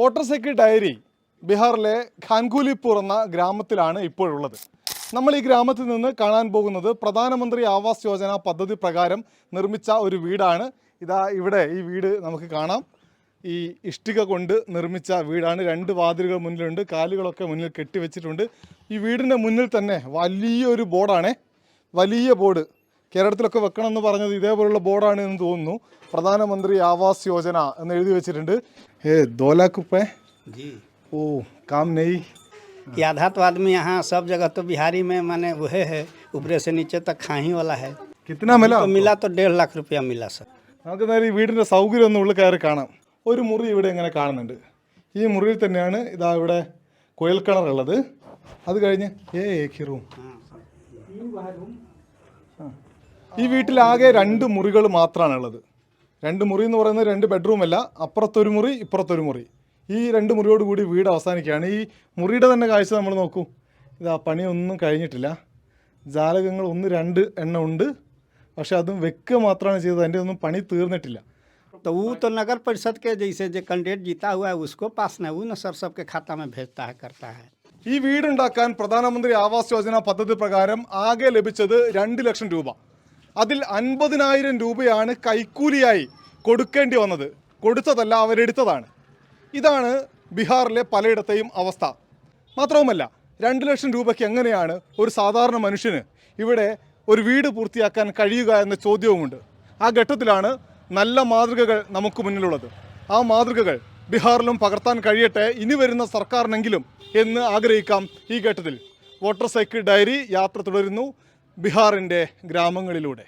Voter cycle diary ബീഹാറിലെ ഖാൻകുലിപ്പൂർ എന്ന ഗ്രാമത്തിലാണ് ഇപ്പോഴുള്ളത്. നമ്മൾ ഈ ഗ്രാമത്തിൽ നിന്ന് കാണാൻ പോകുന്നത് പ്രധാനമന്ത്രി ആവാസ് യോജന പദ്ധതി പ്രകാരം നിർമ്മിച്ച ഒരു വീടാണ്. ഇതാ ഇവിടെ ഈ വീട് നമുക്ക് കാണാം. ഈ ഇഷ്ടിക കൊണ്ട് നിർമ്മിച്ച വീടാണ്. രണ്ട് വാതിലുകൾ മുന്നിലുണ്ട്, കാലുകളൊക്കെ മുന്നിൽ കെട്ടിവെച്ചിട്ടുണ്ട്. ഈ വീടിൻ്റെ മുന്നിൽ തന്നെ വലിയൊരു ബോർഡാണ്, വലിയ ബോർഡ്. കേരളത്തിലൊക്കെ വെക്കണം എന്ന് പറഞ്ഞത് ഇതേപോലുള്ള ബോർഡാണ് എന്ന് തോന്നുന്നു. പ്രധാനമന്ത്രി ആവാസ് യോജന എന്ന് എഴുതി വെച്ചിട്ടുണ്ട്. 2 लाख रुपए ओ काम नहीं। ये आधा तो आदमी यहाँ सब जगह तो बिहारी में माने वह है, ऊपर से नीचे तक खाही वाला है। कितना मिला? तो मिला तो 1.5 लाख रुपया मिला सर. നമുക്ക് നേരെ ഈ വീടിൻ്റെ സൗകര്യം ഒന്ന് ഉള്ളിൽ കയറി കാണാം. ഒരു മുറി ഇവിടെ ഇങ്ങനെ കാണുന്നുണ്ട്. ഈ മുറിയിൽ തന്നെയാണ് ഇതാ ഇവിടെ കുഴൽക്കിണറുള്ളത്. അത് കഴിഞ്ഞ് റൂം. ഈ വീട്ടിലാകെ 2 മുറികൾ മാത്രമാണ് ഉള്ളത്. 2 മുറി എന്ന് പറയുന്നത് 2 ബെഡ്റൂമല്ല, അപ്പുറത്തൊരു മുറി ഇപ്പുറത്തൊരു മുറി. ഈ 2 മുറിയോട് കൂടി വീട് അവസാനിക്കുകയാണ്. ഈ മുറിയുടെ തന്നെ കാഴ്ച നമ്മൾ നോക്കൂ. ഇതാ പണിയൊന്നും കഴിഞ്ഞിട്ടില്ല. ജാലകങ്ങൾ 1-2 എണ്ണം ഉണ്ട്, പക്ഷെ അതും വെക്കുക മാത്രമാണ് ചെയ്തത്. അതിൻ്റെ ഒന്നും പണി തീർന്നിട്ടില്ല. तो वो तो नगर परिषद के जैसे जो कैंडिडेट जीता हुआ है उसको पास नहीं, वो न सर सबके खाता में भेजता है, करता है. ഈ വീടുണ്ടാക്കാൻ പ്രധാനമന്ത്രി ആവാസ് യോജന പദ്ധതി പ്രകാരം ആകെ ലഭിച്ചത് 2 ലക്ഷം രൂപ. അതിൽ 50,000 രൂപയാണ് കൈക്കൂലിയായി കൊടുക്കേണ്ടി വന്നത്. കൊടുത്തതല്ല, അവരെടുത്തതാണ്. ഇതാണ് ബീഹാറിലെ പലയിടത്തെയും അവസ്ഥ. മാത്രവുമല്ല, 2 ലക്ഷം രൂപയ്ക്ക് എങ്ങനെയാണ് ഒരു സാധാരണ മനുഷ്യന് ഇവിടെ ഒരു വീട് പൂർത്തിയാക്കാൻ കഴിയുക എന്ന ചോദ്യവുമുണ്ട്. ആ ഘട്ടത്തിലാണ് നല്ല മാതൃകകൾ നമുക്ക് മുന്നിലുള്ളത്. ആ മാതൃകകൾ ബീഹാറിലും പകർത്താൻ കഴിയട്ടെ ഇനി വരുന്ന സർക്കാരിനെങ്കിലും എന്ന് ആഗ്രഹിക്കാം. ഈ ഘട്ടത്തിൽ വോട്ടർ സൈക്കിൾ ഡയറി യാത്ര തുടരുന്നു ബീഹാറിൻ്റെ ഗ്രാമങ്ങളിലൂടെ.